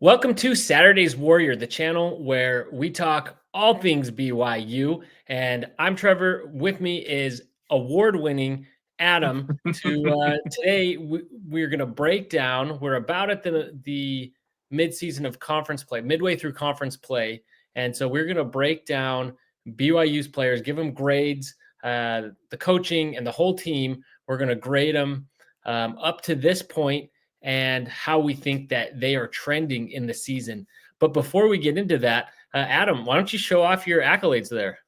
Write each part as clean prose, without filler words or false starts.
Welcome to Saturday's Warrior, the channel where we talk all things BYU. And I'm Trevor. With me is award-winning Adam. Today, we're going to break down. We're about at the mid-season of conference play, midway through conference play, and so we're going to break down BYU's players, give them grades, the coaching, and the whole team. We're going to grade them up to this point and how we think that they are trending in the season. But before we get into that, Adam, why don't you show off your accolades there?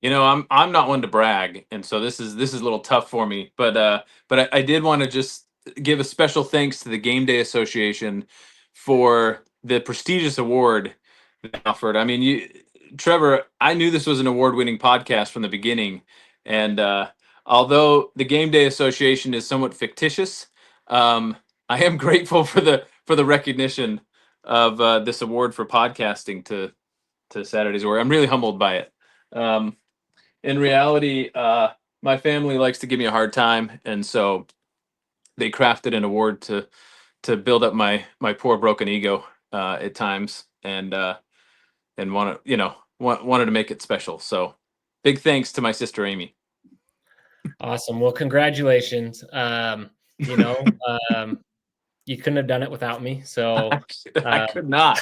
You know, I'm not one to brag, and so this is a little tough for me. But I did want to just give a special thanks to the Game Day Association for the prestigious award they offered. I mean, Trevor, I knew this was an award-winning podcast from the beginning, and although the Game Day Association is somewhat fictitious, I am grateful for the recognition of this award for podcasting to Saturday's Warrior. I'm really humbled by it. In reality, my family likes to give me a hard time, and so they crafted an award to build up my poor broken ego at times, and wanted to make it special. So, big thanks to my sister Amy. Awesome. Well, congratulations. You couldn't have done it without me. So I could not.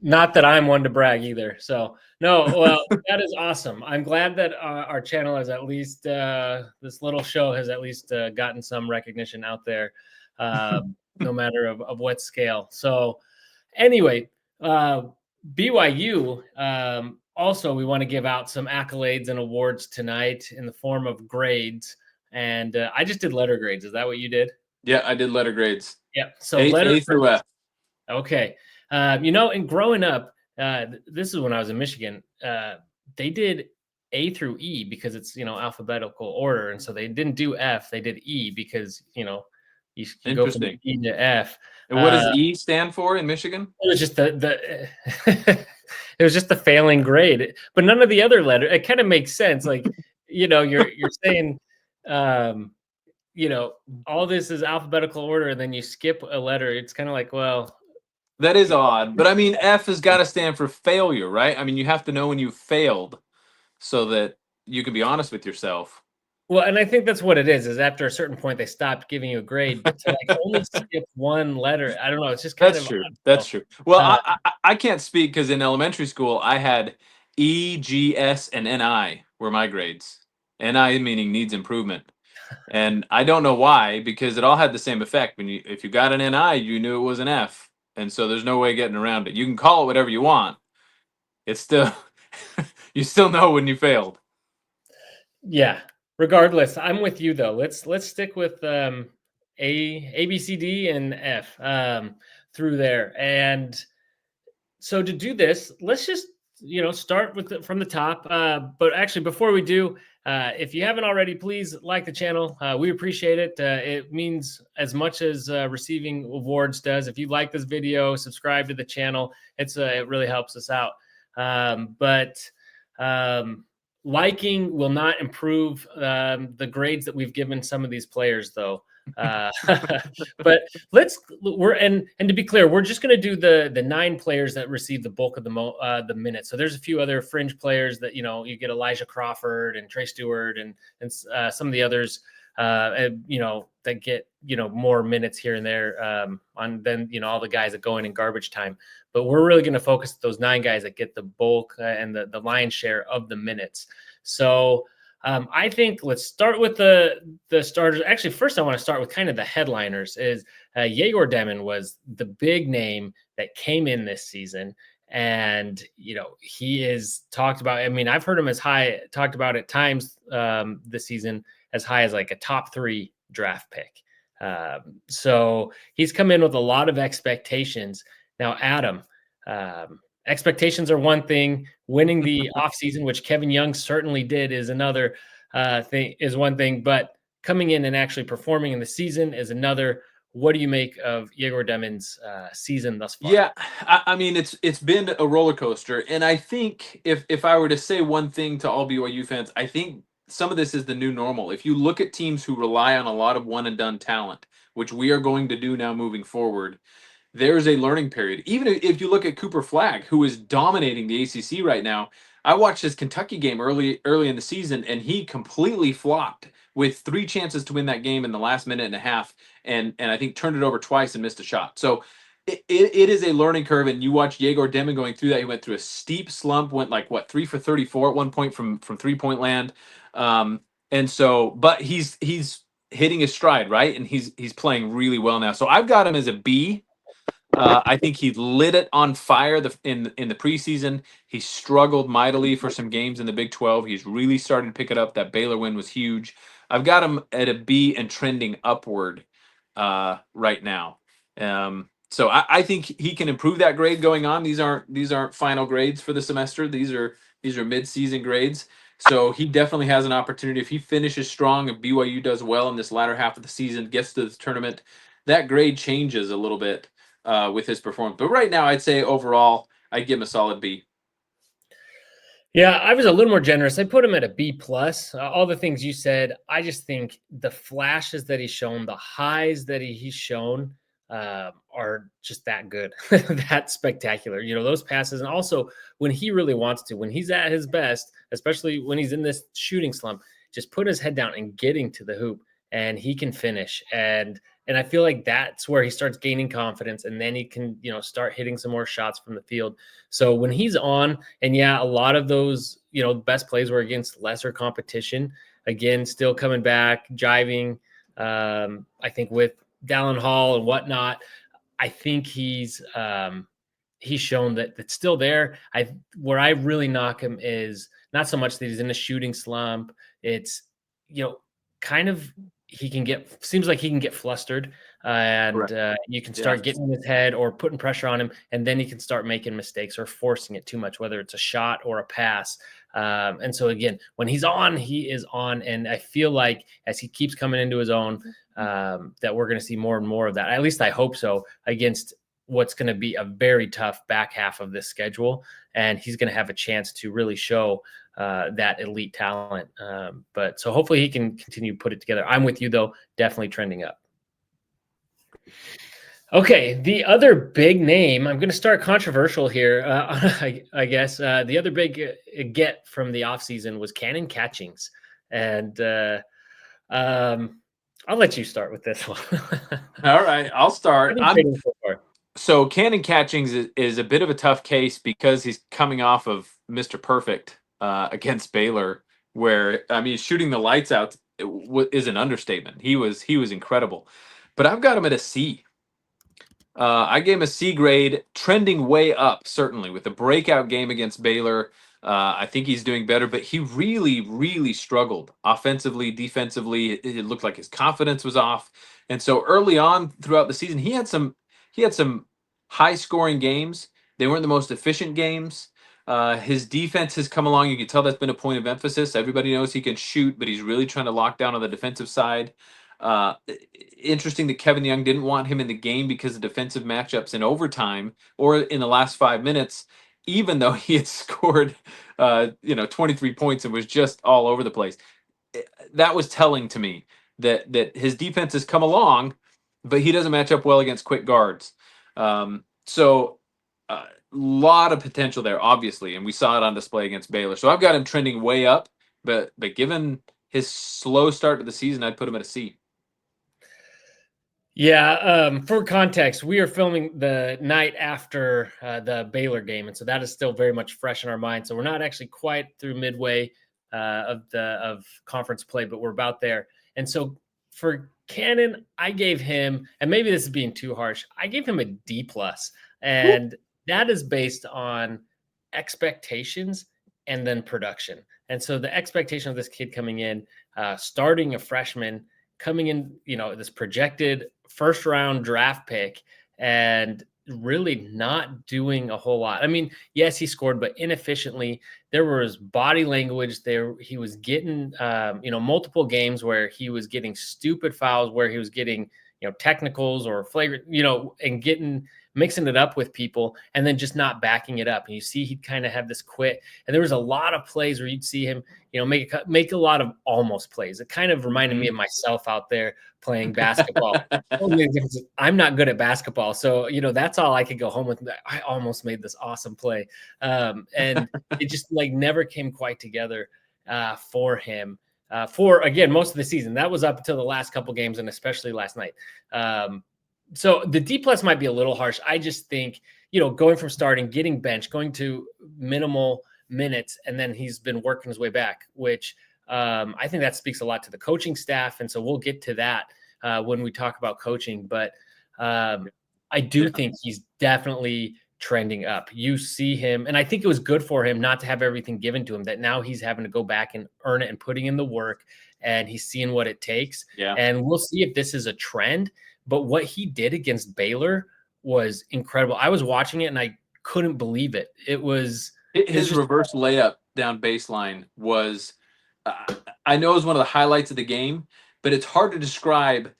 Not that I'm one to brag either. So no, well, that is awesome. I'm glad that our channel has at least this little show has at least gotten some recognition out there, no matter of what scale. So anyway, BYU. Also, we want to give out some accolades and awards tonight in the form of grades. And I just did letter grades. Is that what you did? Yeah, I did letter grades. Yeah. So A through F. Okay. And growing up, this is when I was in Michigan. They did A through E because it's alphabetical order, and so they didn't do F. They did E because you go from E to F. And what does E stand for in Michigan? It was just the it was just the failing grade, but none of the other letters. It kind of makes sense. Like you're saying. All this is alphabetical order, and then you skip a letter. It's kind of like, well, that is odd. But I mean, F has got to stand for failure, right? I mean, you have to know when you failed so that you can be honest with yourself. Well, and I think that's what it is after a certain point, they stopped giving you a grade, but to only skip one letter, I don't know. It's just kind That's of true. odd. That's true. Well, I can't speak because in elementary school, I had E, G, S, and NI were my grades. NI meaning needs improvement. And I don't know why, because it all had the same effect. If you got an NI, you knew it was an F. And so there's no way getting around it. You can call it whatever you want. It's still you still know when you failed. Yeah. Regardless, I'm with you though. Let's stick with A, B, C, D, and F through there. And so to do this, let's just start from the top. But actually, before we do, if you haven't already, please like the channel. We appreciate it. It means as much as receiving awards does. If you like this video, subscribe to the channel. It really helps us out. But liking will not improve the grades that we've given some of these players, though. But to be clear, we're just going to do the 9 players that receive the bulk of the minutes. So there's a few other fringe players that you get Elijah Crawford and Trey Stewart and some of the others that get more minutes here and there on then all the guys that go in garbage time. But we're really going to focus on those 9 guys that get the bulk and the lion's share of the minutes. So I think let's start with the starters. Actually, first I want to start with kind of the headliners. Is Yegor Demmin was the big name that came in this season, and he is talked about. I mean, I've heard him talked about at times this season as high as like a top 3 draft pick. So he's come in with a lot of expectations. Now, Adam, expectations are one thing. Winning the offseason, which Kevin Young certainly did, is another is one thing. But coming in and actually performing in the season is another. What do you make of Yegor Demmin's season thus far? Yeah, I mean it's been a roller coaster, and I think if I were to say one thing to all BYU fans, I think some of this is the new normal. If you look at teams who rely on a lot of one and done talent, which we are going to do now moving forward, there's a learning period. Even if you look at Cooper Flagg, who is dominating the ACC right now, I watched his Kentucky game early in the season, and he completely flopped with 3 chances to win that game in the last minute and a half, and I think turned it over twice and missed a shot. So it is a learning curve, and you watch Yegor Demon going through that. He went through a steep slump, went like 3 for 34 at one point from 3-point land, and so but he's hitting his stride, right, and he's playing really well now. So I've got him as a B. I think he lit it on fire in the preseason. He struggled mightily for some games in the Big 12. He's really starting to pick it up. That Baylor win was huge. I've got him at a B and trending upward right now. So I think he can improve that grade going on. These aren't final grades for the semester. These are mid-season grades. So he definitely has an opportunity if he finishes strong. If BYU does well in this latter half of the season, gets to the tournament, that grade changes a little bit with his performance. But right now, I'd say overall, I'd give him a solid B. Yeah, I was a little more generous. I put him at a B plus. All the things you said, I just think the flashes that he's shown, the highs that he's shown, are just that good, that spectacular. Those passes, and also when he really wants to, when he's at his best, especially when he's in this shooting slump, just put his head down and getting to the hoop, and he can finish. And I feel like that's where he starts gaining confidence, and then he can, start hitting some more shots from the field. So when he's on, and yeah, a lot of those, best plays were against lesser competition. Again, still coming back, jiving, I think with Dallin Hall and whatnot. I think he's shown that it's still there. Where I really knock him is not so much that he's in a shooting slump. It's, kind of, seems like he can get flustered, and you can start getting in his head or putting pressure on him, and then he can start making mistakes or forcing it too much, whether it's a shot or a pass. And so again, when he's on, he is on, and I feel like as he keeps coming into his own, that we're going to see more and more of that. At least I hope so, against what's going to be a very tough back half of this schedule, and he's going to have a chance to really show that elite talent. But so hopefully he can continue to put it together. I'm with you though, definitely trending up. Okay, the other big name, I'm going to start controversial here, I guess. The other big get from the offseason was Cannon Catchings. And I'll let you start with this one. All right, I'll start. So Cannon Catchings is a bit of a tough case because he's coming off of Mr. Perfect against Baylor, where shooting the lights out is an understatement. He was incredible, but I've got him at a C. I gave him a C grade, trending way up certainly with the breakout game against Baylor. I think he's doing better, but he really struggled offensively, defensively. It looked like his confidence was off, and so early on throughout the season, he had some high-scoring games. They weren't the most efficient games. His defense has come along. You can tell that's been a point of emphasis. Everybody knows he can shoot, but he's really trying to lock down on the defensive side. Interesting that Kevin Young didn't want him in the game because of defensive matchups in overtime or in the last 5 minutes, even though he had scored 23 points and was just all over the place. That was telling to me that his defense has come along, but he doesn't match up well against quick guards. So a lot of potential there, obviously, and we saw it on display against Baylor. So I've got him trending way up, but given his slow start to the season, I'd put him at a C. Yeah, for context, we are filming the night after the Baylor game, and so that is still very much fresh in our mind. So we're not actually quite through midway of conference play, but we're about there. And so for Cannon, I gave him, and maybe this is being too harsh, I gave him a D plus, and that is based on expectations and then production. And so the expectation of this kid coming in, starting a freshman, coming in, this projected first round draft pick, and really not doing a whole lot. Yes, he scored, but inefficiently. There was body language there. He was getting, multiple games where he was getting stupid fouls, where he was getting, technicals or flagrant, and mixing it up with people and then just not backing it up. And you see he'd kind of have this quit. And there was a lot of plays where you'd see him, make a lot of almost plays. It kind of reminded me of myself out there playing basketball. I'm not good at basketball. So, that's all I could go home with. I almost made this awesome play. And it just never came quite together for him. For again, most of the season. That was up until the last couple games and especially last night. So the D+ might be a little harsh. I just think, going from starting, getting benched, going to minimal minutes, and then he's been working his way back, which I think that speaks a lot to the coaching staff. And so we'll get to that when we talk about coaching. But I do think he's definitely trending up. You see him, and I think it was good for him not to have everything given to him, that now he's having to go back and earn it and putting in the work, and he's seeing what it takes. Yeah. And we'll see if this is a trend. But what he did against Baylor was incredible. I was watching it and I couldn't believe it. His reverse layup down baseline was, I know it was one of the highlights of the game, but it's hard to describe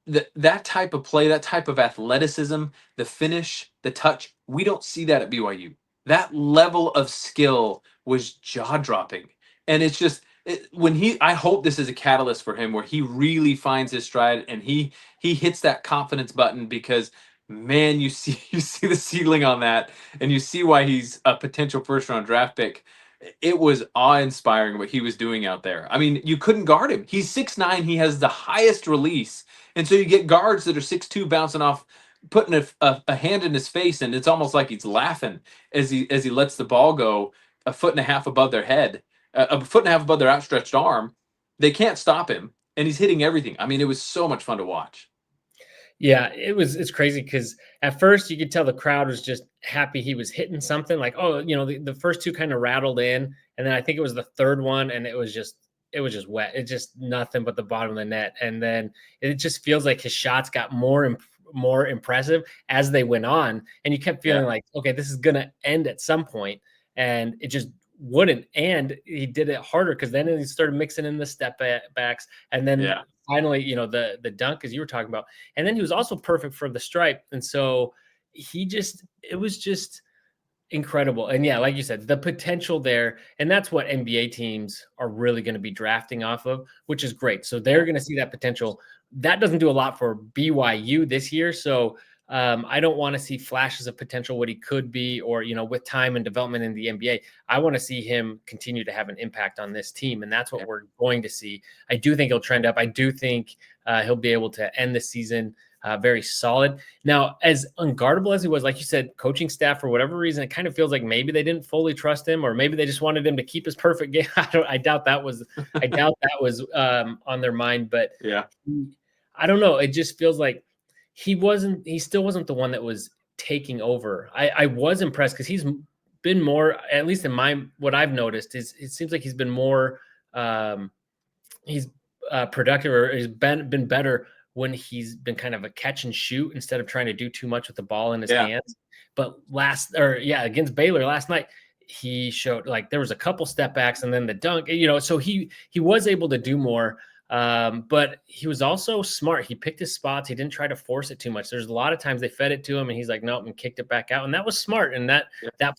that type of play, that type of athleticism, the finish, the touch. We don't see that at BYU. That level of skill was jaw-dropping. And it's just, I hope this is a catalyst for him where he really finds his stride and he hits that confidence button, because man, you see the ceiling on that, and you see why he's a potential first-round draft pick. It was awe-inspiring what he was doing out there. I mean, you couldn't guard him. He's 6'9". He has the highest release. And so you get guards that are 6'2", bouncing off, putting a hand in his face, and it's almost like he's laughing as he lets the ball go a foot and a half above their head, a foot and a half above their outstretched arm. They can't stop him, and he's hitting everything. I mean, it was so much fun to watch. Yeah, it's crazy because at first you could tell the crowd was just happy he was hitting something, like, oh, the first two kind of rattled in, and then I think it was the third one, and it was just wet. It's just nothing but the bottom of the net. And then it just feels like his shots got more impressive as they went on. And you kept feeling like, okay, this is going to end at some point. And it just wouldn't. And he did it harder because then he started mixing in the step backs. And then finally, the dunk, as you were talking about. And then he was also perfect for the stripe. And so it was just incredible. And yeah, like you said, the potential there, and that's what NBA teams are really going to be drafting off of, which is great. So they're going to see that potential. That doesn't do a lot for BYU this year. So I don't want to see flashes of potential, what he could be, or, with time and development in the NBA. I want to see him continue to have an impact on this team. And that's what we're going to see. I do think he'll trend up. I do think he'll be able to end the season very solid. Now, as unguardable as he was, like you said, coaching staff, for whatever reason, it kind of feels like maybe they didn't fully trust him, or maybe they just wanted him to keep his perfect game. I doubt that was on their mind, but I don't know. It just feels like he still wasn't the one that was taking over. I was impressed because he's been more, at least in what I've noticed, is it seems like he's been more, he's productive, or he's been better when he's been kind of a catch and shoot instead of trying to do too much with the ball in his hands. But against Baylor last night, he showed, like, there was a couple step backs and then the dunk, so he was able to do more. But he was also smart. He picked his spots. He didn't try to force it too much. There's a lot of times they fed it to him and he's like, nope, and kicked it back out. And that was smart. And that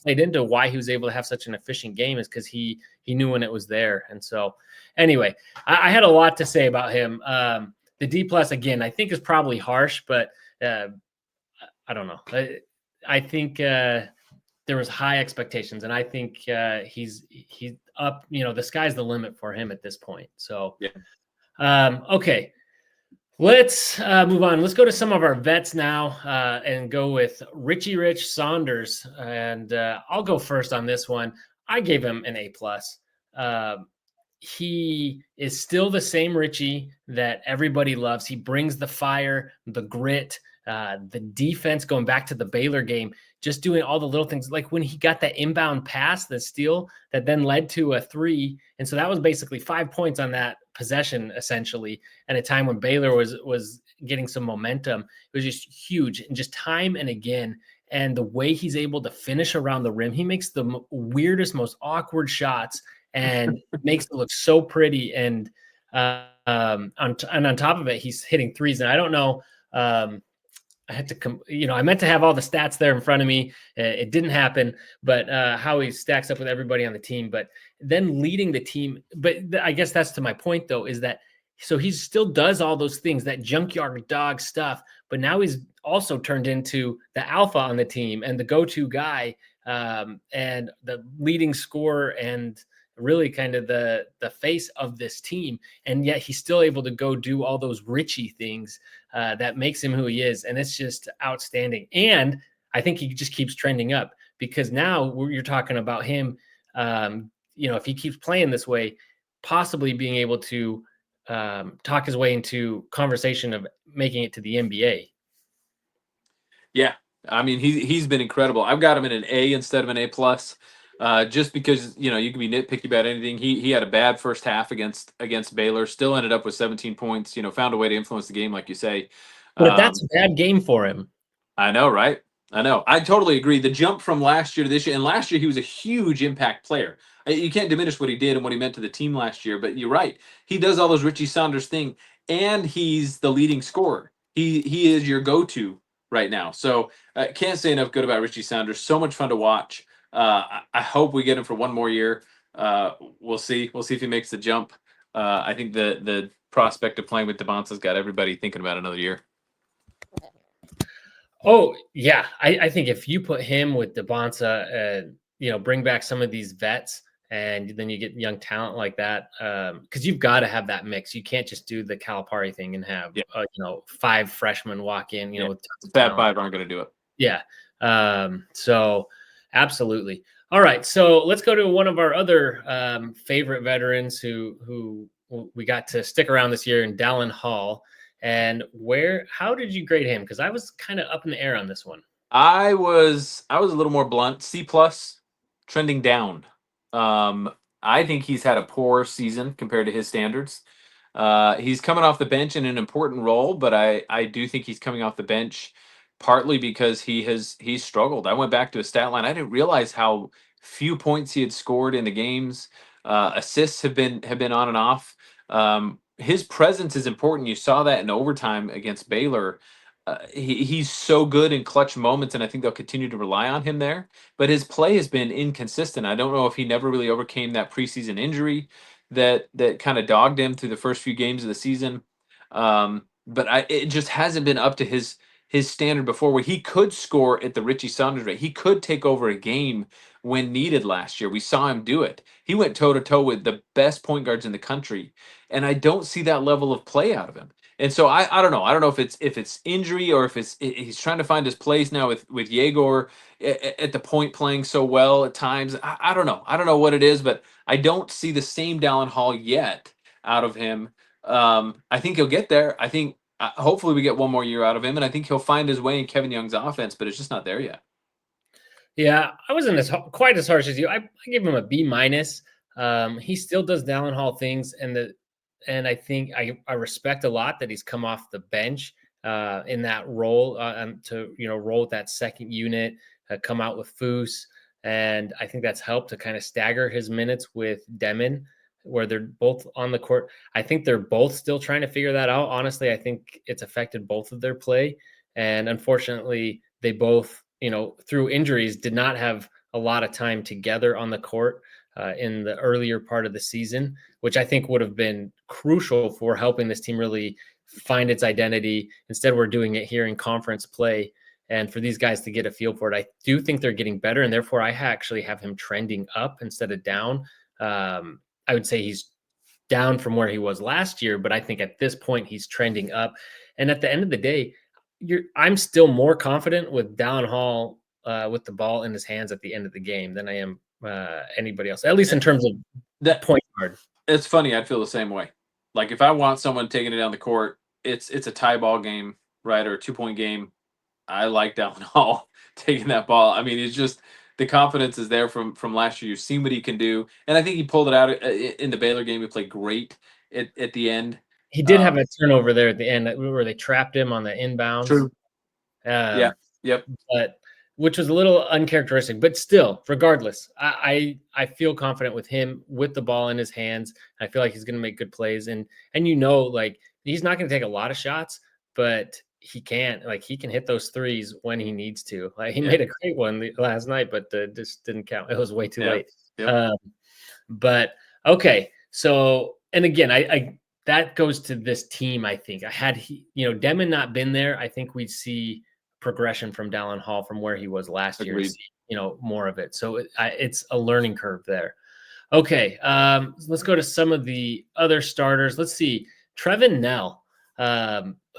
played into why he was able to have such an efficient game, is because he knew when it was there. And so anyway, I had a lot to say about him. The D+, again, I think is probably harsh, but I don't know. I think there was high expectations, and I think he's up. The sky's the limit for him at this point. So, okay, let's move on. Let's go to some of our vets now and go with Richie Rich Saunders. And I'll go first on this one. I gave him an A+. He is still the same Richie that everybody loves. He brings the fire, the grit, the defense, going back to the Baylor game, just doing all the little things, like when he got that inbound pass, the steal that then led to a 3. And so that was basically 5 points on that possession, essentially, at a time when Baylor was getting some momentum. It was just huge, and just time and again. And the way he's able to finish around the rim, he makes the weirdest, most awkward shots and makes it look so pretty. And And on top of it, he's hitting threes. And I don't know. I had to, I meant to have all the stats there in front of me. It didn't happen, but how he stacks up with everybody on the team. But then leading the team. But I guess that's to my point, though, is that so he still does all those things, that junkyard dog stuff. But now he's also turned into the alpha on the team and the go-to guy, and the leading scorer, and really kind of the face of this team. And yet he's still able to go do all those Richie things that makes him who he is. And it's just outstanding. And I think he just keeps trending up, because now you're talking about him, if he keeps playing this way, possibly being able to talk his way into conversation of making it to the NBA. Yeah, I mean he's been incredible. I've got him in an A instead of an A plus, just because you can be nitpicky about anything. He had a bad first half against Baylor, still ended up with 17 points. Found a way to influence the game, like you say. But that's a bad game for him. I know, right? I know. I totally agree. The jump from last year to this year, and last year he was a huge impact player. You can't diminish what he did and what he meant to the team last year, but you're right. He does all those Richie Saunders thing, and he's the leading scorer. He is your go-to right now. So can't say enough good about Richie Saunders. So much fun to watch. I hope we get him for one more year. We'll see. We'll see if he makes the jump. I think the prospect of playing with DeBonsa's got everybody thinking about another year. Oh, yeah. I think if you put him with DeBonsa, bring back some of these vets, and then you get young talent like that, because you've got to have that mix. You can't just do the Calipari thing and have, 5 freshmen walk in, with tons of Fab talent. Five aren't going to do it. Yeah. So absolutely. All right. So let's go to one of our other favorite veterans who we got to stick around this year, in Dallin Hall. And how did you grade him? Because I was kind of up in the air on this one. I was a little more blunt. C plus, trending down. I think he's had a poor season compared to his standards. He's coming off the bench in an important role, but I do think he's coming off the bench partly because he's struggled. I went back to his stat line. I didn't realize how few points he had scored in the games. Assists have been on and off. His presence is important. You saw that in overtime against Baylor. He's so good in clutch moments, and I think they'll continue to rely on him there. But his play has been inconsistent. I don't know if he never really overcame that preseason injury that kind of dogged him through the first few games of the season. But it just hasn't been up to his standard before, where he could score at the Richie Saunders rate. He could take over a game when needed last year. We saw him do it. He went toe to toe with the best point guards in the country, and I don't see that level of play out of him. And so I don't know. I don't know if it's injury, or if he's trying to find his place now with Yegor at the point playing so well at times. I don't know. I don't know what it is, but I don't see the same Dallin Hall yet out of him. I think he'll get there. I think hopefully we get one more year out of him, and I think he'll find his way in Kevin Young's offense, but it's just not there yet. Yeah, I wasn't quite as harsh as you. I give him a B minus. He still does Dallin Hall things, and I think I respect a lot that he's come off the bench in that role, to roll with that second unit, come out with Foose, and I think that's helped to kind of stagger his minutes with Demon, where they're both on the court. I think they're both still trying to figure that out. Honestly, I think it's affected both of their play, and unfortunately, they both, through injuries, did not have a lot of time together on the court in the earlier part of the season, which I think would have been crucial for helping this team really find its identity. Instead, we're doing it here in conference play, and for these guys to get a feel for it. I do think they're getting better, and therefore I actually have him trending up instead of down. I would say he's down from where he was last year, but I think at this point he's trending up. And at the end of the day, I'm still more confident with Dallin Hall with the ball in his hands at the end of the game than I am anybody else, at least in terms of that point guard. It's funny. I'd feel the same way. Like if I want someone taking it down the court, it's a tie ball game, right, or a 2-point game. I like Dallin Hall taking that ball. I mean, it's just the confidence is there from last year. You've seen what he can do, and I think he pulled it out in the Baylor game. He played great at the end. He did have a turnover there at the end where they trapped him on the inbounds. True. Yeah. Yep. But which was a little uncharacteristic, but still, regardless, I feel confident with him with the ball in his hands. I feel like he's going to make good plays, and like he's not going to take a lot of shots, but he can hit those threes when he needs to. Like he made a great one last night, but just didn't count. It was way too late. Yep. But okay, so and again, I that goes to this team. I think Demon not been there, I think we'd see progression from Dallin Hall from where he was last year. Agreed. See, more of it. So it's a learning curve there. Okay, let's go to some of the other starters. Let's see, Trevin Nell,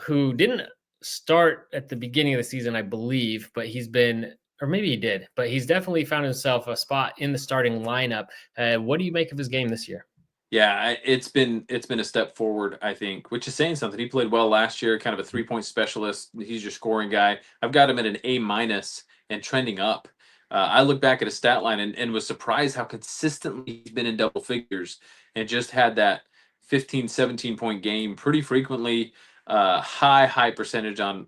who didn't start at the beginning of the season, I believe, but he's been, or maybe he did, but he's definitely found himself a spot in the starting lineup. What do you make of his game this year? Yeah, it's been a step forward, I think, which is saying something. He played well last year, kind of a 3-point specialist. He's your scoring guy. I've got him at an A minus and trending up. I look back at his stat line and was surprised how consistently he's been in double figures and just had that 15, 17-point game pretty frequently. High percentage on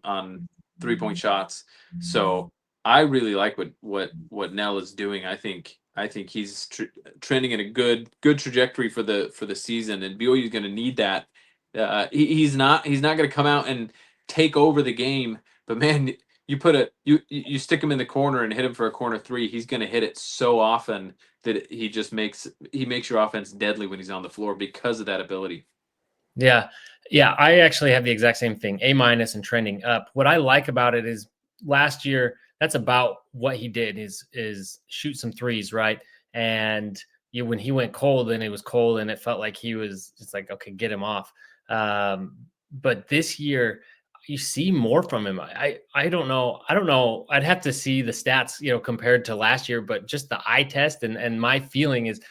3-point shots. So I really like what Nell is doing. I think he's trending in a good trajectory for the season, and BYU is going to need that. He's not going to come out and take over the game, but man, you stick him in the corner and hit him for a corner three, he's going to hit it so often that he makes your offense deadly when he's on the floor because of that ability. Yeah. I actually have the exact same thing, A minus and trending up. What I like about it is last year, that's about what he did is shoot some threes, right? And when he went cold, and it was cold, and it felt like he was just like, okay, get him off. But this year, you see more from him. I don't know. I'd have to see the stats, compared to last year, but just the eye test and my feeling is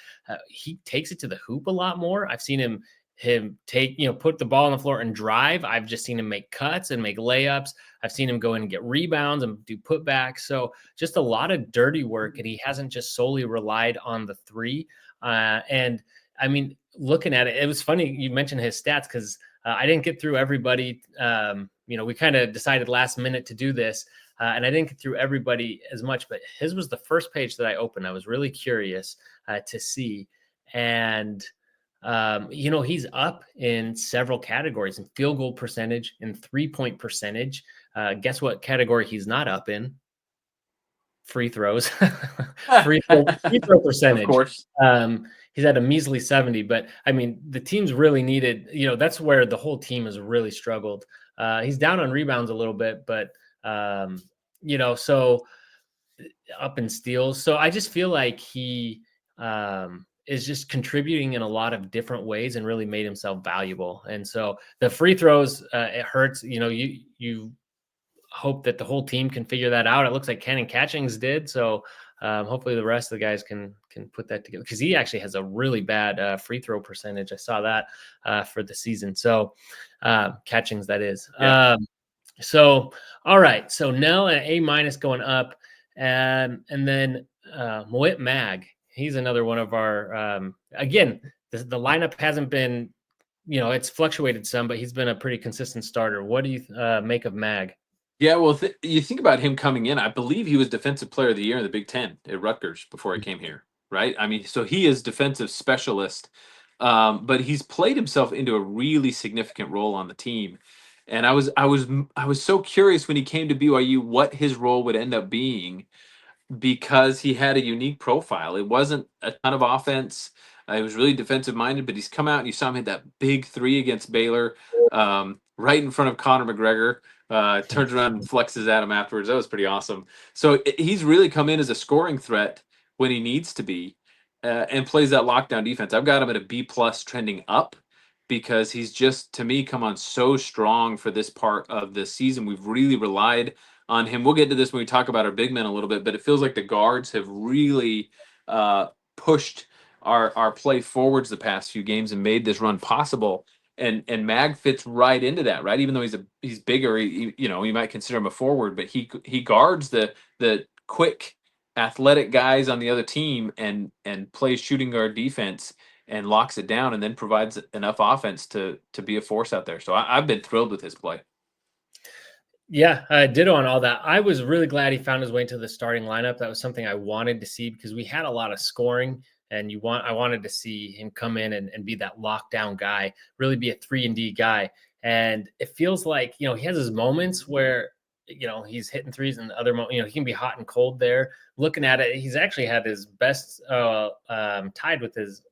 he takes it to the hoop a lot more. I've seen him take, put the ball on the floor and drive. I've just seen him make cuts and make layups. I've seen him go in and get rebounds and do putbacks. So just a lot of dirty work, and he hasn't just solely relied on the three. And I mean, looking at it, it was funny you mentioned his stats because I didn't get through everybody. We kind of decided last minute to do this, and I didn't get through everybody as much, but his was the first page that I opened. I was really curious to see. And he's up in several categories: in field goal percentage, in 3-point percentage. Guess what category he's not up in? Free throws. free throw percentage. Of course. He's at a measly 70, but I mean, the team's really needed, that's where the whole team has really struggled. He's down on rebounds a little bit, but so up in steals. So I just feel like he is just contributing in a lot of different ways and really made himself valuable. And so the free throws, it hurts. You hope that the whole team can figure that out. It looks like Cannon Catchings did. So hopefully the rest of the guys can put that together, because he actually has a really bad free throw percentage. I saw that for the season. So Catchings, that is. Yeah. So, all right. So Nell at A minus going up. And then Moet Mag, he's another one of our, again, the lineup hasn't been, it's fluctuated some, but he's been a pretty consistent starter. What do you make of Mag? Yeah, well, you think about him coming in. I believe he was Defensive Player of the Year in the Big Ten at Rutgers before he came here, right? I mean, so he is defensive specialist, but he's played himself into a really significant role on the team. And I was so curious when he came to BYU what his role would end up being, because he had a unique profile. It wasn't a ton of offense. He was really defensive minded, but he's come out and you saw him hit that big three against Baylor, right in front of Conor McGregor. Turns around and flexes at him afterwards. That was pretty awesome. So he's really come in as a scoring threat when he needs to be, and plays that lockdown defense. I've got him at a B plus trending up, because he's just, to me, come on so strong for this part of the season. We've really relied on him. We'll get to this when we talk about our big men a little bit, but it feels like the guards have really pushed our play forwards the past few games and made this run possible. And Mag fits right into that, right? Even though he's bigger, you might consider him a forward, but he guards the quick, athletic guys on the other team and plays shooting guard defense and locks it down, and then provides enough offense to be a force out there. So I've been thrilled with his play. Yeah, ditto on all that. I was really glad he found his way into the starting lineup. That was something I wanted to see because we had a lot of scoring, and I wanted to see him come in and be that lockdown guy, really be a 3-and-D guy. And it feels like, he has his moments where, he's hitting threes, and the other he can be hot and cold there. Looking at it, he's actually had his best tied with his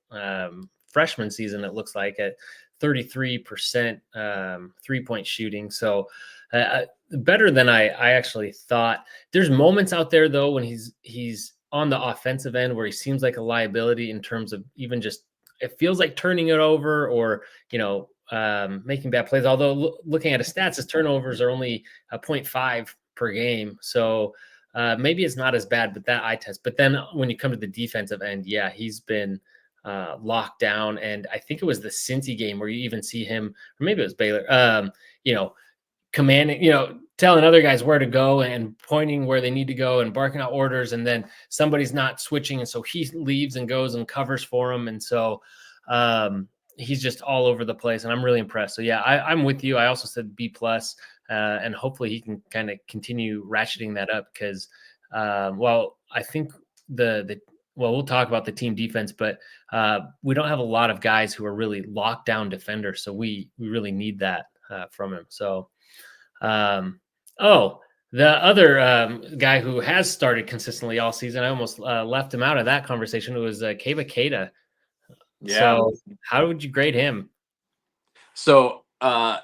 freshman season, it looks like, at 33% 3-point shooting. So better than I actually thought. There's moments out there though when he's on the offensive end where he seems like a liability in terms of even just, it feels like turning it over, or making bad plays. Although looking at his stats, his turnovers are only a 0.5 per game, so maybe it's not as bad. But that eye test. But then when you come to the defensive end, yeah, he's been locked down. And I think it was the Cincy game where you even see him, or maybe it was Baylor. Commanding, telling other guys where to go and pointing where they need to go and barking out orders, and then somebody's not switching, and so he leaves and goes and covers for him. And so he's just all over the place, and I'm really impressed. So yeah, I'm with you. I also said B plus, and hopefully he can kind of continue ratcheting that up because, I think we'll talk about the team defense, but we don't have a lot of guys who are really locked down defenders, so we really need that from him. So. The other guy who has started consistently all season, I almost left him out of that conversation. It was Keva Keita. Yeah. So, how would you grade him? So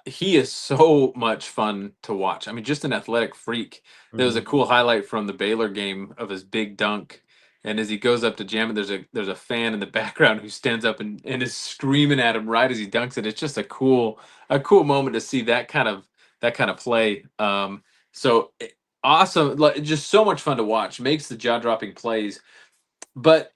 he is so much fun to watch. I mean, just an athletic freak. There was a Mhm. cool highlight from the Baylor game of his big dunk. And as he goes up to jam it, there's a fan in the background who stands up and is screaming at him right as he dunks it. It's just a cool moment to see that kind of play. Awesome, just so much fun to watch. Makes the jaw dropping plays, but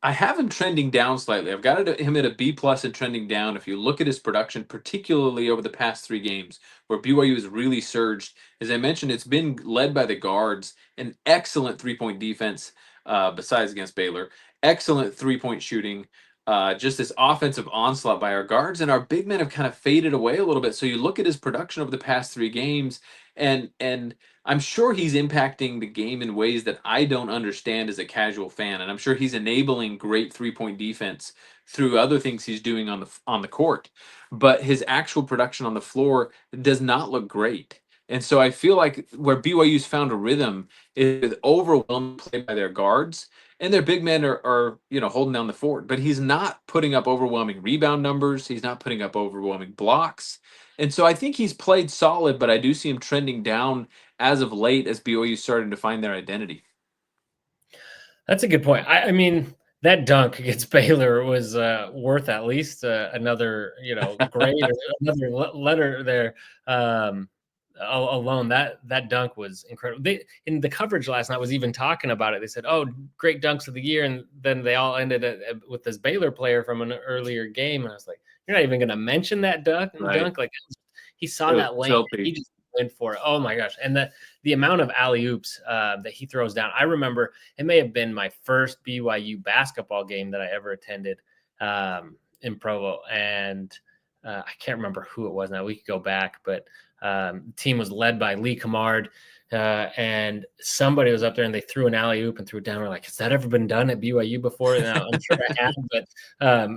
I have him trending down slightly. I've got him at a B plus and trending down. If you look at his production, particularly over the past 3 games, where BYU has really surged, as I mentioned, it's been led by the guards. An excellent 3-point defense, besides against Baylor. Excellent 3-point shooting. Just this offensive onslaught by our guards, and our big men have kind of faded away a little bit. So you look at his production over the past 3 games, and I'm sure he's impacting the game in ways that I don't understand as a casual fan, and I'm sure he's enabling great 3-point defense through other things he's doing on the court. But his actual production on the floor does not look great. And so I feel like where BYU's found a rhythm is with overwhelming play by their guards, and their big men are holding down the fort. But he's not putting up overwhelming rebound numbers. He's not putting up overwhelming blocks. And so I think he's played solid, but I do see him trending down as of late as BYU starting to find their identity. That's a good point. I mean, that dunk against Baylor was worth at least another, grade or another letter there. Alone, that dunk was incredible. They, in the coverage last night, was even talking about it. They said, "Oh, great dunks of the year," and then they all ended with this Baylor player from an earlier game. And I was like, "You're not even going to mention that dunk?" Right. Like, he saw It was that lane, filthy. he just went for it. Oh my gosh! And the amount of alley oops that he throws down. I remember it may have been my first BYU basketball game that I ever attended in Provo, and I can't remember who it was now. We could go back, but the team was led by Lee Camard, and somebody was up there and they threw an alley oop and threw it down. We're like, has that ever been done at BYU before? Now, I'm sure it had, but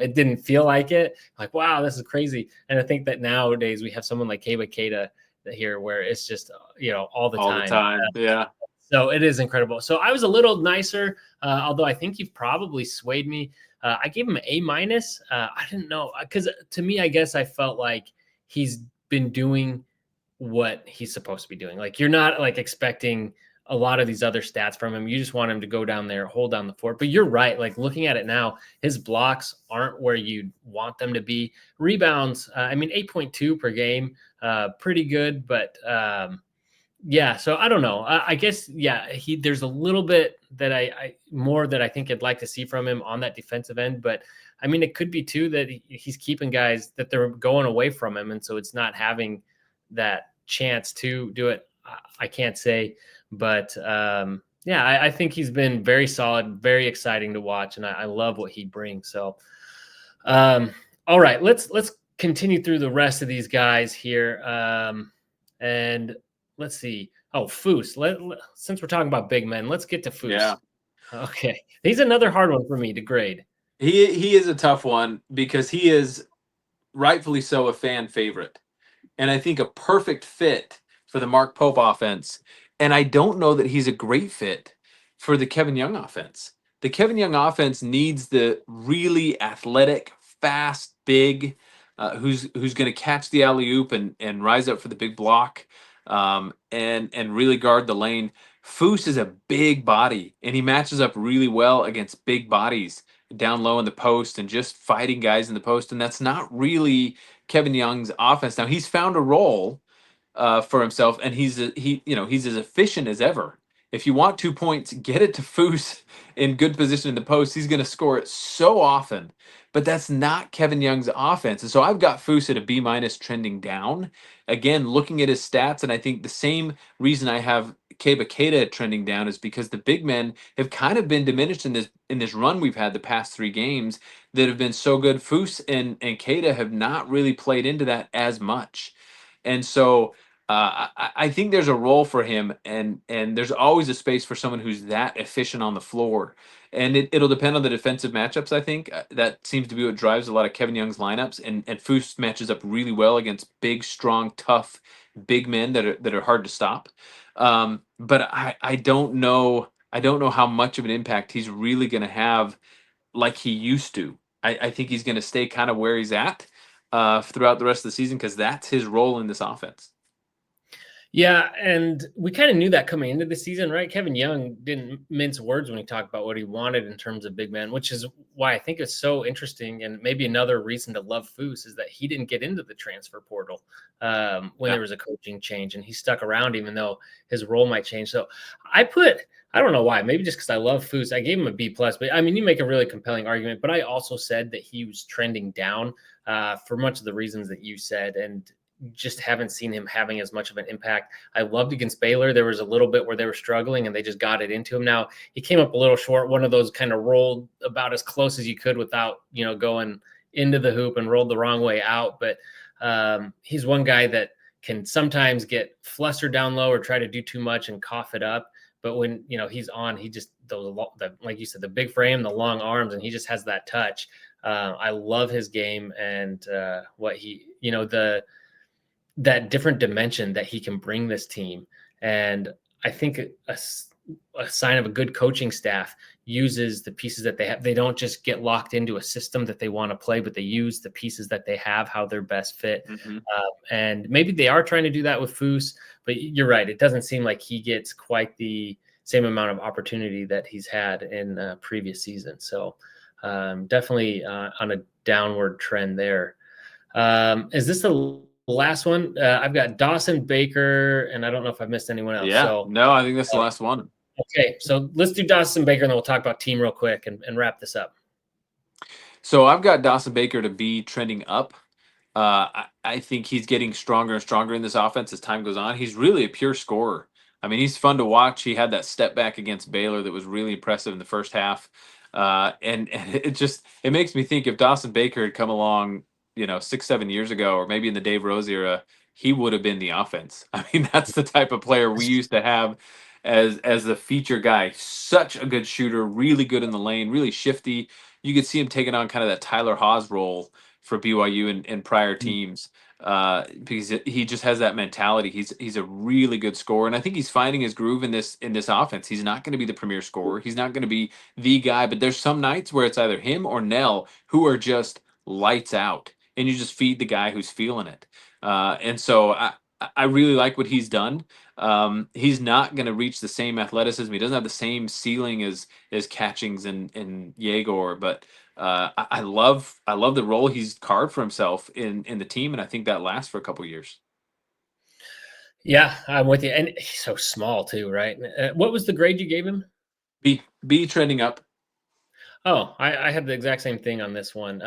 it didn't feel like it. Like, wow, this is crazy. And I think that nowadays we have someone like Keba Keita here where it's just, all the All the time. time. Yeah. So it is incredible. So I was a little nicer, although I think you've probably swayed me. I gave him an A minus. I didn't know, because to me, I guess I felt like he's been doing what he's supposed to be doing. Like, you're not like expecting a lot of these other stats from him. You just want him to go down there, hold down the fort. But you're right. Like, looking at it now, his blocks aren't where you want them to be. Rebounds, 8.2 per game, pretty good, but yeah, so I don't know. I guess, yeah, there's a little bit that I more that I think I'd like to see from him on that defensive end, but I mean, it could be too that he's keeping guys that they're going away from him, and so it's not having that chance to do it. I can't say, but yeah, I think he's been very solid, very exciting to watch, and I love what he brings. So, all right, let's continue through the rest of these guys here. And let's see. Oh, Foose. Since we're talking about big men, let's get to Foose. Yeah. Okay. He's another hard one for me to grade. He is a tough one because he is rightfully so a fan favorite. And I think a perfect fit for the Mark Pope offense. And I don't know that he's a great fit for the Kevin Young offense. The Kevin Young offense needs the really athletic, fast, big, who's going to catch the alley oop and rise up for the big block, and really guard the lane. Foose is a big body, and he matches up really well against big bodies down low in the post and just fighting guys in the post. And that's not really Kevin Young's offense. Now he's found a role for himself, and he's as efficient as ever. If you want 2 points, get it to Foose in good position in the post. He's going to score it so often, but that's not Kevin Young's offense. And so I've got Foose at a B minus trending down. Again, looking at his stats, and I think the same reason I have Keba Keita trending down is because the big men have kind of been diminished in this run we've had the past 3 games that have been so good. Foose and Keita have not really played into that as much. And so I think there's a role for him, and there's always a space for someone who's that efficient on the floor. And it'll depend on the defensive matchups. I think that seems to be what drives a lot of Kevin Young's lineups. And Foose matches up really well against big, strong, tough, big men that are hard to stop. But I don't know. I don't know how much of an impact he's really going to have like he used to. I think he's going to stay kind of where he's at throughout the rest of the season because that's his role in this offense. Yeah, and we kind of knew that coming into the season, right? Kevin Young didn't mince words when he talked about what he wanted in terms of big men, which is why I think it's so interesting. And maybe another reason to love Foose is that he didn't get into the transfer portal when there was a coaching change, and he stuck around even though his role might change. So I don't know why, maybe just because I love Foose, I gave him a B plus. But I mean, you make a really compelling argument. But I also said that he was trending down for much of the reasons that you said, and just haven't seen him having as much of an impact. I loved against Baylor. There was a little bit where they were struggling and they just got it into him. Now he came up a little short. One of those kind of rolled about as close as you could without, going into the hoop and rolled the wrong way out. But he's one guy that can sometimes get flustered down low or try to do too much and cough it up. But when, he's on, he just, like you said, the big frame, the long arms, and he just has that touch. I love his game and what he, that different dimension that he can bring this team. And I think a sign of a good coaching staff uses the pieces that they have. They don't just get locked into a system that they want to play, but they use the pieces that they have, how they're best fit. Mm-hmm. And maybe they are trying to do that with Foose, but you're right. It doesn't seem like he gets quite the same amount of opportunity that he's had in previous seasons. So definitely on a downward trend there. Is this the last one? I've got Dawson Baker, and I don't know if I've missed anyone else. Yeah, So no, I think that's the last one. Okay, so let's do Dawson Baker, and then we'll talk about team real quick and wrap this up. So I've got Dawson Baker to be trending up. I think he's getting stronger and stronger in this offense as time goes on. He's really a pure scorer. I mean, he's fun to watch. He had that step back against Baylor that was really impressive in the first half. And it makes me think if Dawson Baker had come along, 6-7 years ago, or maybe in the Dave Rose era, he would have been the offense. I mean, that's the type of player we used to have as the feature guy. Such a good shooter, really good in the lane, really shifty. You could see him taking on kind of that Tyler Haws role for BYU and prior teams because he just has that mentality. He's a really good scorer, and I think he's finding his groove in this offense. He's not going to be the premier scorer. He's not going to be the guy, but there's some nights where it's either him or Nell who are just lights out, and you just feed the guy who's feeling it. And so I really like what he's done. He's not going to reach the same athleticism. He doesn't have the same ceiling as Catchings and Yegor, but I love the role he's carved for himself in the team, and I think that lasts for a couple years. Yeah, I'm with you. And he's so small too, right? What was the grade you gave him? B trending up. Oh, I had the exact same thing on this one.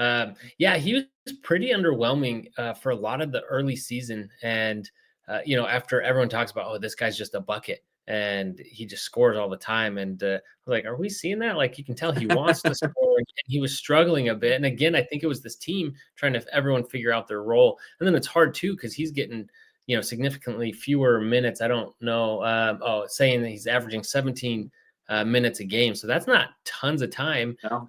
Yeah, he was pretty underwhelming for a lot of the early season. And, after everyone talks about, oh, this guy's just a bucket and he just scores all the time. And I was like, are we seeing that? Like, you can tell he wants to score, and he was struggling a bit. And again, I think it was this team trying to everyone figure out their role. And then it's hard too, because he's getting significantly fewer minutes. I don't know. Saying that he's averaging 17 minutes a game. So that's not tons of time No.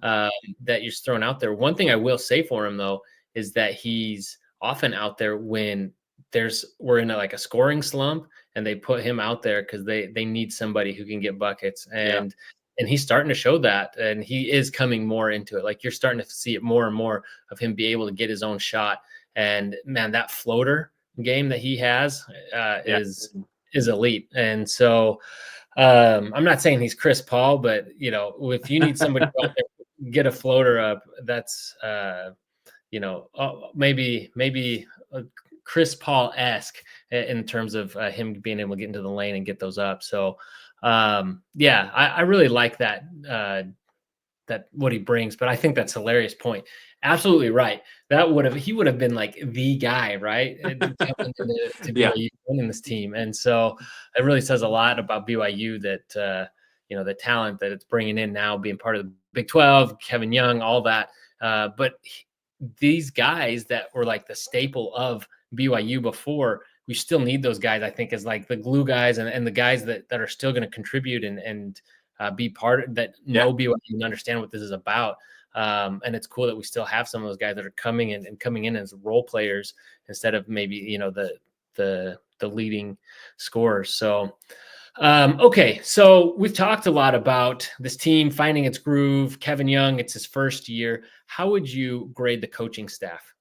that you're throwing out there. One thing I will say for him, though, is that he's often out there when we're in a scoring slump, and they put him out there because they need somebody who can get buckets. And he's starting to show that, and he is coming more into it. Like, you're starting to see it more and more of him be able to get his own shot. And man, that floater game that he has is elite. And so I'm not saying he's Chris Paul, but if you need somebody to out there get a floater up, that's maybe Chris Paul-esque in terms of him being able to get into the lane and get those up. So I really like that what he brings, but I think that's a hilarious point. Absolutely right. He would have been like the guy, right? Coming to BYU winning this team. And so it really says a lot about BYU that, the talent that it's bringing in now, being part of the Big 12, Kevin Young, all that. But these guys that were like the staple of BYU before, we still need those guys, I think, as like the glue guys and the guys that are still going to contribute and be part of that, know BYU and understand what this is about. And it's cool that we still have some of those guys that are coming in as role players instead of maybe, the leading scorers. So, okay. So we've talked a lot about this team finding its groove. Kevin Young, it's his first year. How would you grade the coaching staff?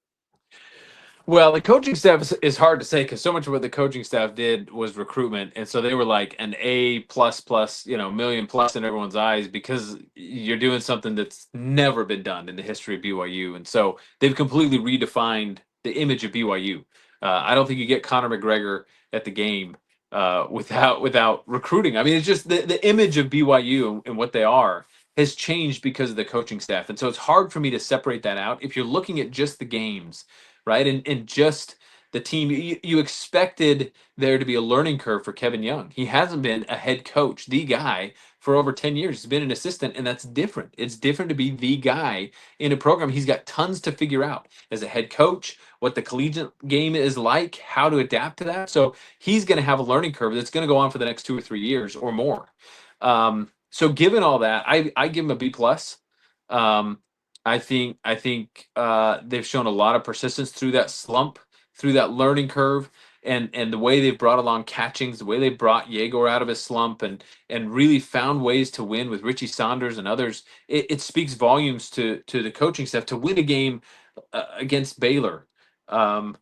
Well, the coaching staff is hard to say because so much of what the coaching staff did was recruitment, and so they were like an A plus plus, million plus in everyone's eyes because you're doing something that's never been done in the history of BYU, and so they've completely redefined the image of BYU. I don't think you get Conor McGregor at the game without recruiting. I mean, it's just the image of BYU and what they are has changed because of the coaching staff, and so it's hard for me to separate that out. If you're looking at just the games, right? And just the team, you expected there to be a learning curve for Kevin Young. He hasn't been a head coach, the guy, for over 10 years. He's been an assistant, and that's different. It's different to be the guy in a program. He's got tons to figure out as a head coach, what the collegiate game is like, how to adapt to that. So he's going to have a learning curve that's going to go on for the next 2 or 3 years or more. So given all that, I give him a B plus. I think they've shown a lot of persistence through that slump, through that learning curve, and the way they've brought along catchings, the way they brought Yegor out of his slump, and really found ways to win with Richie Saunders and others. It speaks volumes to the coaching staff to win a game against Baylor. Um,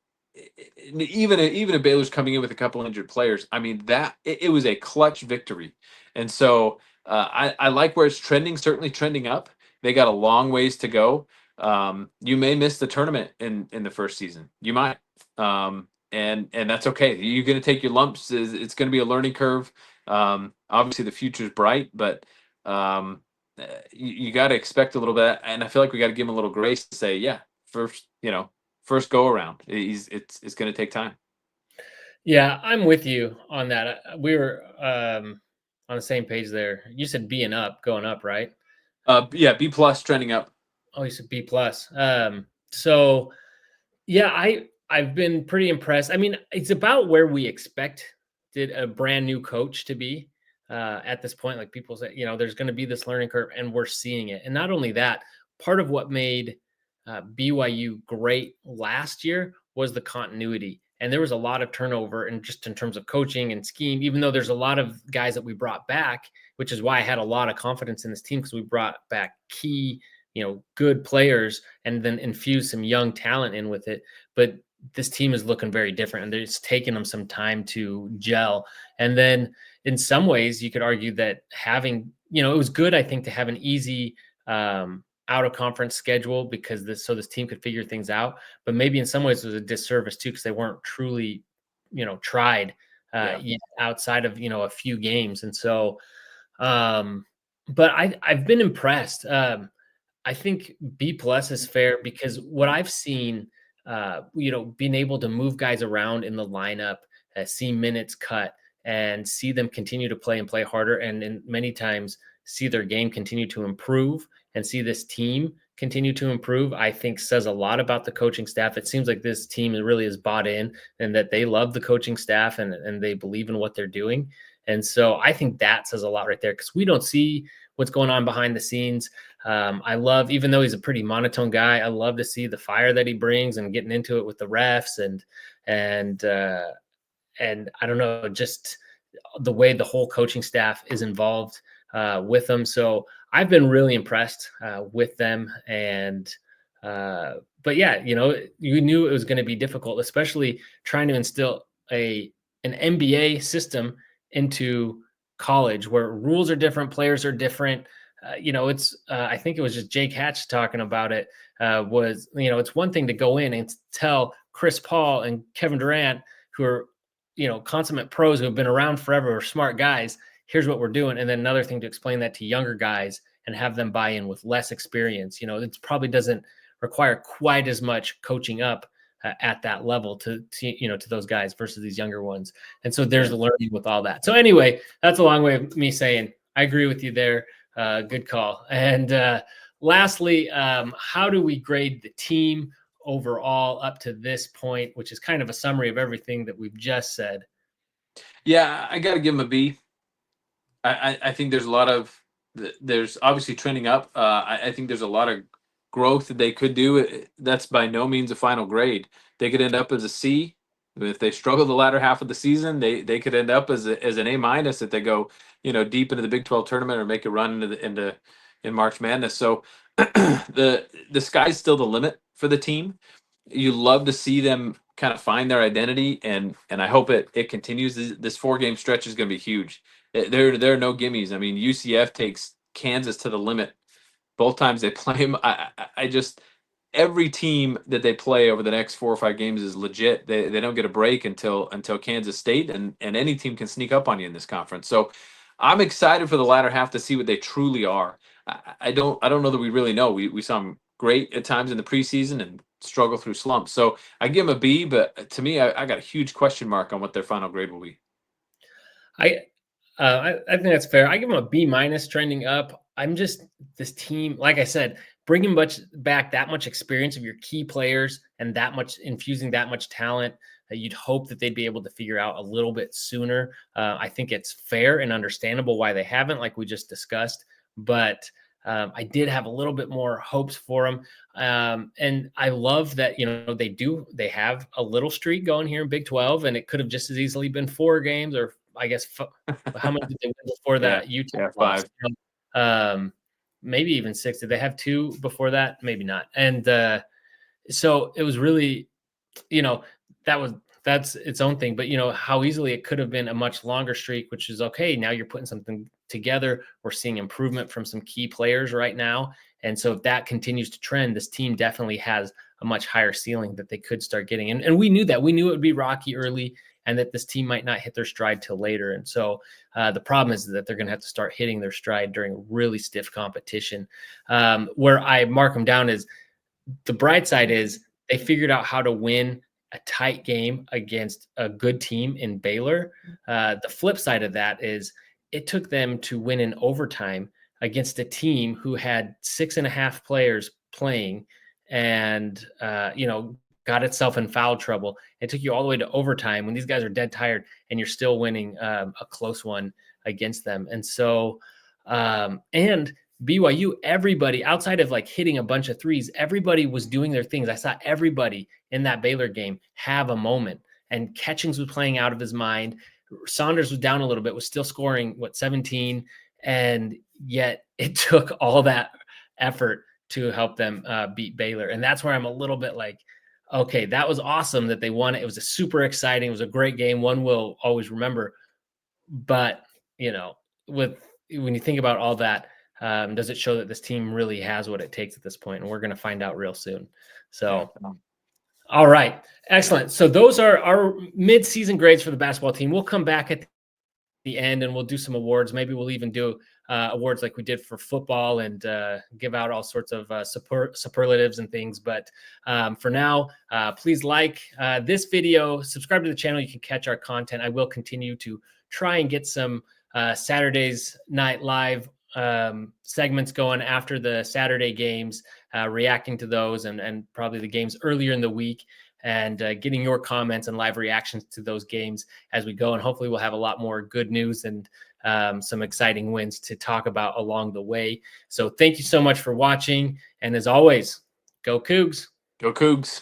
even if Baylor's coming in with a couple injured players, I mean that it was a clutch victory, and so I like where it's trending. Certainly trending up. They got a long ways to go. You may miss the tournament in the first season. You might, and that's okay. You're going to take your lumps. It's going to be a learning curve. Obviously, the future's bright, but you got to expect a little bit. And I feel like we got to give him a little grace to say, yeah, first go around. It's going to take time. Yeah, I'm with you on that. We were on the same page there. You said going up, right? Yeah, B plus trending up. Oh, you said B plus. So yeah, I've been pretty impressed. I mean, it's about where we expected a brand new coach to be at this point. Like, people say, there's going to be this learning curve, and we're seeing it. And not only that, part of what made BYU great last year was the continuity. And there was a lot of turnover, and just in terms of coaching and scheme, even though there's a lot of guys that we brought back, which is why I had a lot of confidence in this team, because we brought back key, good players and then infused some young talent in with it. But this team is looking very different, and it's taken them some time to gel. And then in some ways you could argue that having, it was good, I think, to have an easy out of conference schedule because this team could figure things out. But maybe in some ways it was a disservice too, because they weren't truly, tried outside of, a few games. And so, but I've been impressed. I think B plus is fair because what I've seen, being able to move guys around in the lineup, see minutes cut, and see them continue to play and play harder, and many times see their game continue to improve, and see this team continue to improve, I think says a lot about the coaching staff. It seems like this team really is bought in and that they love the coaching staff and they believe in what they're doing. And so I think that says a lot right there because we don't see what's going on behind the scenes. I love, even though he's a pretty monotone guy, I love to see the fire that he brings and getting into it with the refs and I don't know, just the way the whole coaching staff is involved with them. So I've been really impressed with them. And, but yeah, you know, you knew it was going to be difficult, especially trying to instill an MBA system into college where rules are different, players are different. You know, it's, I think it was just Jake Hatch talking about it was, you know, it's one thing to go in and tell Chris Paul and Kevin Durant, who are, you know, consummate pros who have been around forever or smart guys, here's what we're doing. And then another thing to explain that to younger guys and have them buy in with less experience. You know, it probably doesn't require quite as much coaching up at that level to you know, to those guys versus these younger ones. And so there's the learning with all that. So anyway, that's a long way of me saying I agree with you there. Good call. And lastly, how do we grade the team overall up to this point, which is kind of a summary of everything that we've just said? Yeah, I got to give him a B. I think there's a lot of there's obviously trending up. I think there's a lot of growth that they could do. That's by no means a final grade. They could end up as a C. If they struggle the latter half of the season, they could end up as an A minus if they go, you know, deep into the Big 12 tournament or make a run in March Madness. So the sky's still the limit for the team. You love to see them kind of find their identity, and I hope it continues. This 4-game stretch is going to be huge. There are no gimmies. I mean, UCF takes Kansas to the limit both times they play them. I just every team that they play over the next 4 or 5 games is legit. They don't get a break until Kansas State, and any team can sneak up on you in this conference. So I'm excited for the latter half to see what they truly are. I don't know that we really know. We saw them great at times in the preseason and struggle through slumps. So I give them a B, but to me, I got a huge question mark on what their final grade will be. I think that's fair. I give them a B minus, trending up. I'm just this team, like I said, bringing back that much experience of your key players and that much infusing that much talent. You'd hope that they'd be able to figure out a little bit sooner. I think it's fair and understandable why they haven't, like we just discussed. But I did have a little bit more hopes for them. And I love that, you know, they have a little streak going here in Big 12, and it could have just as easily been 4 games, or I guess, how many did they win before that? Utah 5. Maybe even 6. Did they have 2 before that? Maybe not. And so it was really, you know, that's its own thing. But you know how easily it could have been a much longer streak, which is okay. Now you're putting something together. We're seeing improvement from some key players right now, and so if that continues to trend, this team definitely has a much higher ceiling that they could start getting. And we knew that. We knew it would be rocky early, and that this team might not hit their stride till later. And so the problem is that they're going to have to start hitting their stride during really stiff competition. Where I mark them down is the bright side is they figured out how to win a tight game against a good team in Baylor. The flip side of that is it took them to win in overtime against a team who had 6.5 players playing and, you know, got itself in foul trouble. It took you all the way to overtime when these guys are dead tired and you're still winning a close one against them. And so, and BYU, everybody outside of like hitting a bunch of threes, everybody was doing their things. I saw everybody in that Baylor game have a moment, and Catchings was playing out of his mind. Saunders was down a little bit, was still scoring 17. And yet it took all that effort to help them beat Baylor. And that's where I'm a little bit like, okay, that was awesome that they won it. It was a super exciting. It was a great game. One we'll always remember. But, you know, when you think about all that, does it show that this team really has what it takes at this point? And we're going to find out real soon. So, all right. Excellent. So those are our mid-season grades for the basketball team. We'll come back at the end and we'll do some awards. Maybe we'll even do awards like we did for football and give out all sorts of superlatives and things. But for now, please like this video, subscribe to the channel. You can catch our content. I will continue to try and get some Saturdays Night Live segments going after the Saturday games, reacting to those and probably the games earlier in the week, and getting your comments and live reactions to those games as we go. And hopefully we'll have a lot more good news and some exciting wins to talk about along the way. So thank you so much for watching. And as always, go Cougs. Go Cougs.